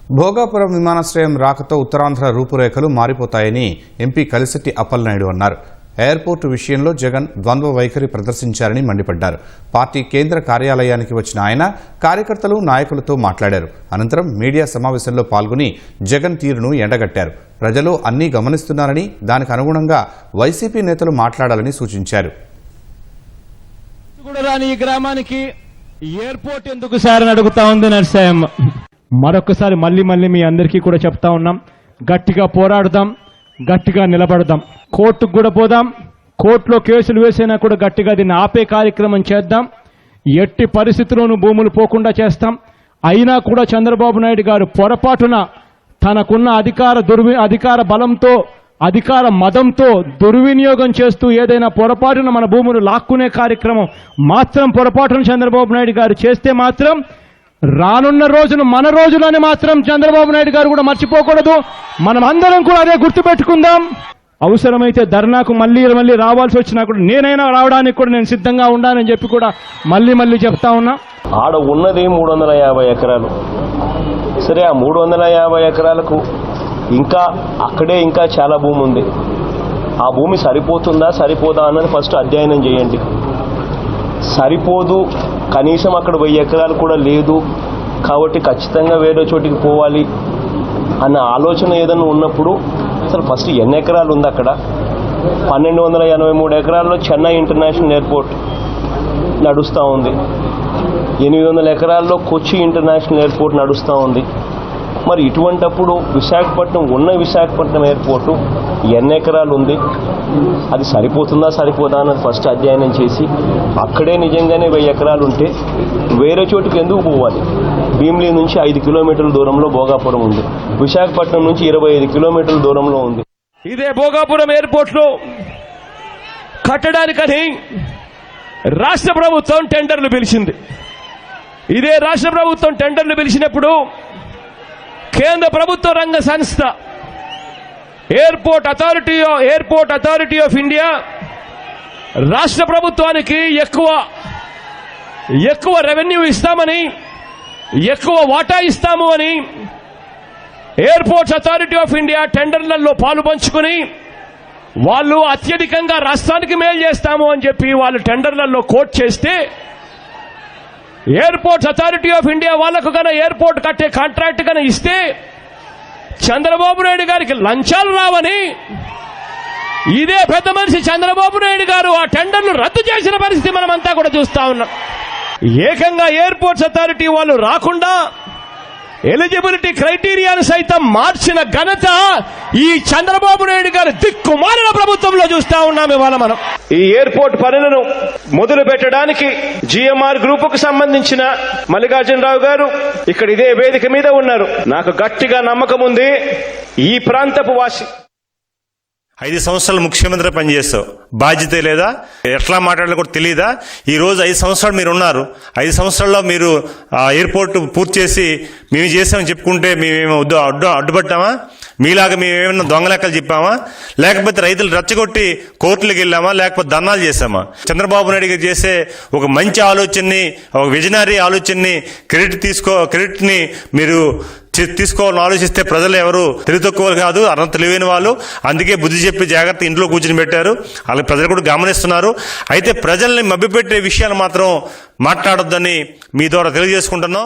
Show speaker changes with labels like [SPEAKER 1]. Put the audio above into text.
[SPEAKER 1] భోగాపురం విమానాశ్రయం రాకతో ఉత్తరాంధ్ర రూపురేఖలు మారిపోతాయని ఎంపీ కలిశెట్టి అప్పలనాయుడు అన్నారు. ఎయిర్పోర్టు విషయంలో జగన్ ద్వంద్వ వైఖరి ప్రదర్శించారని మండిపడ్డారు. పార్టీ కేంద్ర కార్యాలయానికి వచ్చిన ఆయన కార్యకర్తలు, నాయకులతో మాట్లాడారు. అనంతరం మీడియా సమావేశంలో పాల్గొని జగన్ తీరును ఎండగట్టారు. ప్రజలు అన్నీ గమనిస్తున్నారని, దానికి అనుగుణంగా వైసీపీ నేతలు మాట్లాడాలని సూచించారు.
[SPEAKER 2] ఈ గ్రామానికి ఎయిర్పోర్ట్ ఎందుకు సార్ అని అడుగుతా ఉంది నరసింహ. మరొకసారి మళ్ళీ మీ అందరికీ కూడా చెప్తా ఉన్నాం, గట్టిగా పోరాడదాం, గట్టిగా నిలబడదాం, కోర్టుకు కూడా పోదాం, కోర్టులో కేసులు వేసినా కూడా గట్టిగా దీన్ని ఆపే కార్యక్రమం చేద్దాం. ఎట్టి పరిస్థితుల్లోనూ భూములు పోకుండా చేస్తాం. అయినా కూడా చంద్రబాబు నాయుడు గారు పొరపాటున తనకున్న అధికార బలంతో, అధికార మదంతో దుర్వినియోగం చేస్తూ ఏదైనా పొరపాటున మన భూములు లాక్కునే కార్యక్రమం మాత్రం పొరపాటున చంద్రబాబు నాయుడు గారు చేస్తే మాత్రం రానున్న రోజులు మన రోజులని మాత్రం చంద్రబాబు నాయుడు గారు కూడా మర్చిపోకూడదు. మనం అందరం కూడా అదే గుర్తుపెట్టుకుందాం. అవసరమైతే ధర్నాకు మళ్ళీ రావాల్సి వచ్చినా కూడా నేనైనా రావడానికి కూడా నేను సిద్ధంగా ఉండాలని చెప్పి కూడా మళ్ళీ చెప్తా ఉన్నా.
[SPEAKER 3] ఆడ ఉన్నది 350 ఎకరాలు. సరే, ఆ 350 ఎకరాలకు ఇంకా చాలా భూమి ఉంది. ఆ భూమి సరిపోతుందా సరిపోదా అన్నది ఫస్ట్ అధ్యయనం చేయండి. సరిపోదు, కనీసం అక్కడ 1000 ఎకరాలు కూడా లేదు కాబట్టి ఖచ్చితంగా వేరే చోటికి పోవాలి అన్న ఆలోచన ఏదైనా ఉన్నప్పుడు అసలు ఫస్ట్ ఎన్ని ఎకరాలు ఉంది అక్కడ? 1283 ఎకరాల్లో చెన్నై ఇంటర్నేషనల్ ఎయిర్పోర్ట్ నడుస్తూ ఉంది. 800 ఎకరాల్లో కొచ్చి ఇంటర్నేషనల్ ఎయిర్పోర్ట్ నడుస్తూ ఉంది. మరి ఇటువంటప్పుడు విశాఖపట్నం ఎయిర్పోర్టు ఎన్ని ఎకరాలు ఉంది, అది సరిపోతుందా సరిపోదా అన్నది ఫస్ట్ అధ్యయనం చేసి అక్కడే నిజంగానే 1000 ఎకరాలు ఉంటే వేరే చోటుకి ఎందుకు పోవాలి? భీమిలి నుంచి 5 కిలోమీటర్ల దూరంలో భోగాపురం ఉంది. విశాఖపట్నం నుంచి 25 కిలోమీటర్ల దూరంలో ఉంది.
[SPEAKER 2] ఇదే భోగాపురం ఎయిర్పోర్ట్లో కట్టడానికని రాష్ట్ర ప్రభుత్వం టెండర్లు పిలిచింది. ఇదే రాష్ట్ర ప్రభుత్వం టెండర్లు పిలిచినప్పుడు కేంద్ర ప్రభుత్వ రంగ సంస్థ ఎయిర్పోర్ట్ అథారిటీ ఆఫ్ ఇండియా రాష్ట్ర ప్రభుత్వానికి ఎక్కువ రెవెన్యూ ఇస్తామని, ఎక్కువ వాటా ఇస్తాము అని ఎయిర్పోర్ట్స్ అథారిటీ ఆఫ్ ఇండియా టెండర్లలో పాలు పంచుకుని వాళ్ళు అత్యధికంగా రాష్ట్రానికి మేలు చేస్తాము అని చెప్పి వాళ్ళు టెండర్లలో కోట్ చేస్తే ఎయిర్పోర్ట్స్ అథారిటీ ఆఫ్ ఇండియా వాళ్లకు కన్నా ఎయిర్పోర్ట్ కట్టే కాంట్రాక్ట్ కన్నా ఇస్తే చంద్రబాబు నాయుడు గారికి లంచాలు రావని ఇదే పెద్ద మనిషి చంద్రబాబు నాయుడు గారు ఆ టెండర్ను రద్దు చేసిన పరిస్థితి మనమంతా కూడా చూస్తా ఉన్నాం. ఏకంగా ఎయిర్పోర్ట్స్ అథారిటీ వాళ్ళు రాకుండా ఎలిజిబిలిటీ క్రైటీరియాను సైతం మార్చిన ఘనత ఈ చంద్రబాబు నాయుడు గారు దిక్కుమాలిన ప్రభుత్వంలో చూస్తా ఉన్నాం. ఇవాళ మనం ఈ ఎయిర్పోర్ట్ పనులను మొదలు పెట్టడానికి జిఎంఆర్ గ్రూపుకు సంబంధించిన మల్లికార్జునరావు గారు ఇక్కడ ఇదే వేదిక మీద ఉన్నారు. నాకు గట్టిగా నమ్మకం ఉంది, ఈ ప్రాంతపు వాసి
[SPEAKER 4] 5 సంవత్సరాలు ముఖ్యమంత్రి పనిచేస్తావు, బాధ్యత లేదా? ఎట్లా మాట్లాడాలో కూడా తెలియదా? ఈ రోజు 5 సంవత్సరాలు మీరు ఉన్నారు. 5 సంవత్సరాల్లో మీరు ఎయిర్పోర్ట్ పూర్తి చేసి మేము చేసామని చెప్పుకుంటే మేమేమో అడ్డుపట్టామా? మీలాగా మేమేమన్నా దొంగ లెక్కలు చెప్పామా? లేకపోతే రైతులు రెచ్చగొట్టి కోర్టులకు వెళ్ళామా? లేకపోతే ధర్నాలు చేశామా? చంద్రబాబు నాయుడు గారు చేసే ఒక మంచి ఆలోచనని, ఒక విజనరీ ఆలోచనని, క్రెడిట్ని మీరు తీసుకోవాలని ఆలోచిస్తే ప్రజలు ఎవరు తెలివి తక్కువలు కాదు, అర్థం తెలివైన వాళ్ళు. అందుకే బుద్ధి చెప్పి జాగ్రత్త ఇంట్లో కూర్చుని పెట్టారు. అలాగే ప్రజలు కూడా గమనిస్తున్నారు. అయితే ప్రజల్ని మభ్యపెట్టే విషయాలు మాత్రం మాట్లాడొద్దని మీ ద్వారా తెలియజేసుకుంటున్నాం.